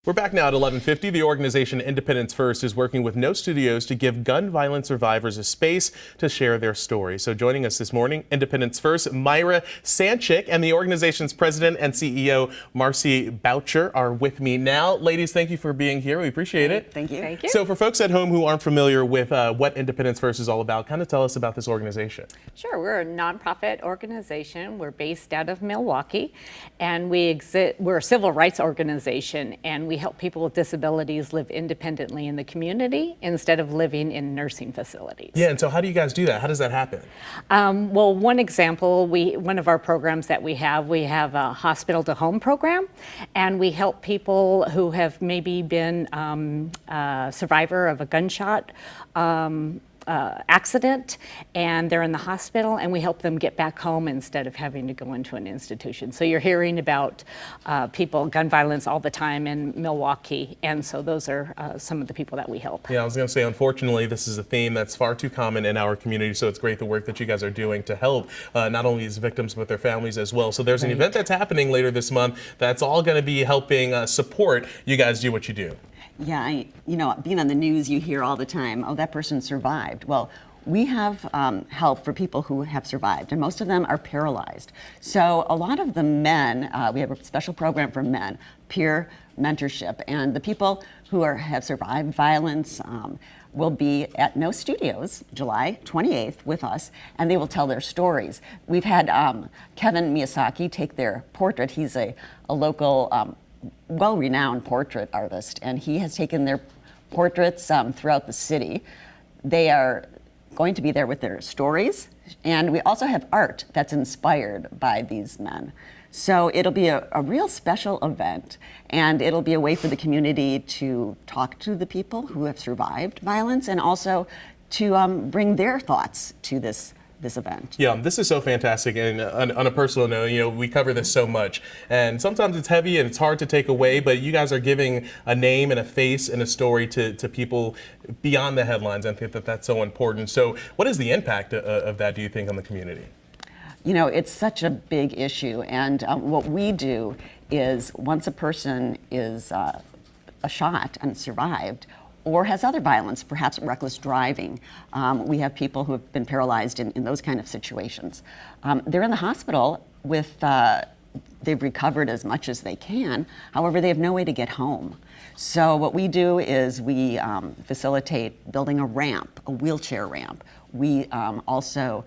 We're back now at 11:50. The organization Independence First is working with No Studios to give gun violence survivors a space to share their stories. So joining us this morning, Independence First, Myra Sanchik, and the organization's president and CEO, Marcy Boucher, are with me now. Ladies, thank you for being here. We appreciate it. Thank you. Thank you. So for folks at home who aren't familiar with what Independence First is all about, kind of tell us about this organization. Sure, we're a nonprofit organization. We're based out of Milwaukee, and we're a civil rights organization, and we help people with disabilities live independently in the community instead of living in nursing facilities. Yeah, and so how do you guys do that? How does that happen? Well, one example, one of our programs that we have a hospital to home program, and we help people who have maybe been a survivor of a gunshot accident, and they're in the hospital, and we help them get back home instead of having to go into an institution. So you're hearing about gun violence all the time in Milwaukee, and so those are some of the people that we help. Yeah, I was going to say, unfortunately, this is a theme that's far too common in our community, so it's great the work that you guys are doing to help not only these victims, but their families as well. So there's an event that's happening later this month that's all going to be helping support you guys do what you do. Yeah, being on the news, you hear all the time, oh, that person survived. Well, we have help for people who have survived, and most of them are paralyzed. So a lot of the men, we have a special program for men, peer mentorship, and the people who have survived violence will be at No Studios July 28th with us, and they will tell their stories. We've had Kevin Miyazaki take their portrait. He's a local well-renowned portrait artist, and he has taken their portraits throughout the city. They are going to be there with their stories, and we also have art that's inspired by these men. So it'll be a real special event, and it'll be a way for the community to talk to the people who have survived violence, and also to bring their thoughts to this event. Yeah, this is so fantastic, and on a personal note, we cover this so much, and sometimes it's heavy and it's hard to take away, but you guys are giving a name and a face and a story to people beyond the headlines. I think that that's so important. So what is the impact of that, do you think, on the community? It's such a big issue, and what we do is once a person is shot and survived, or has other violence, perhaps reckless driving. We have people who have been paralyzed in those kind of situations. They're in the hospital with, they've recovered as much as they can, however, they have no way to get home. So what we do is we facilitate building a ramp, a wheelchair ramp. We also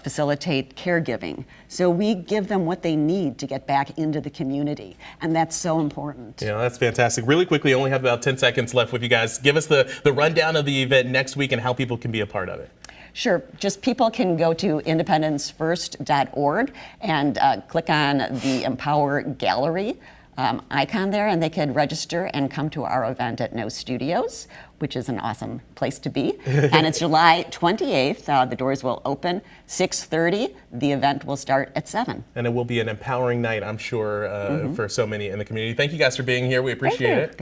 facilitate caregiving. So we give them what they need to get back into the community, and that's so important. Yeah, that's fantastic. Really quickly, I only have about 10 seconds left with you guys. Give us the rundown of the event next week and how people can be a part of it. Sure. Just people can go to independencefirst.org and click on the Empower Gallery icon there, and they could register and come to our event at No Studios, which is an awesome place to be. And it's July 28th. The doors will open 6:30. The event will start at 7. And it will be an empowering night, I'm sure, for so many in the community. Thank you guys for being here. We appreciate it.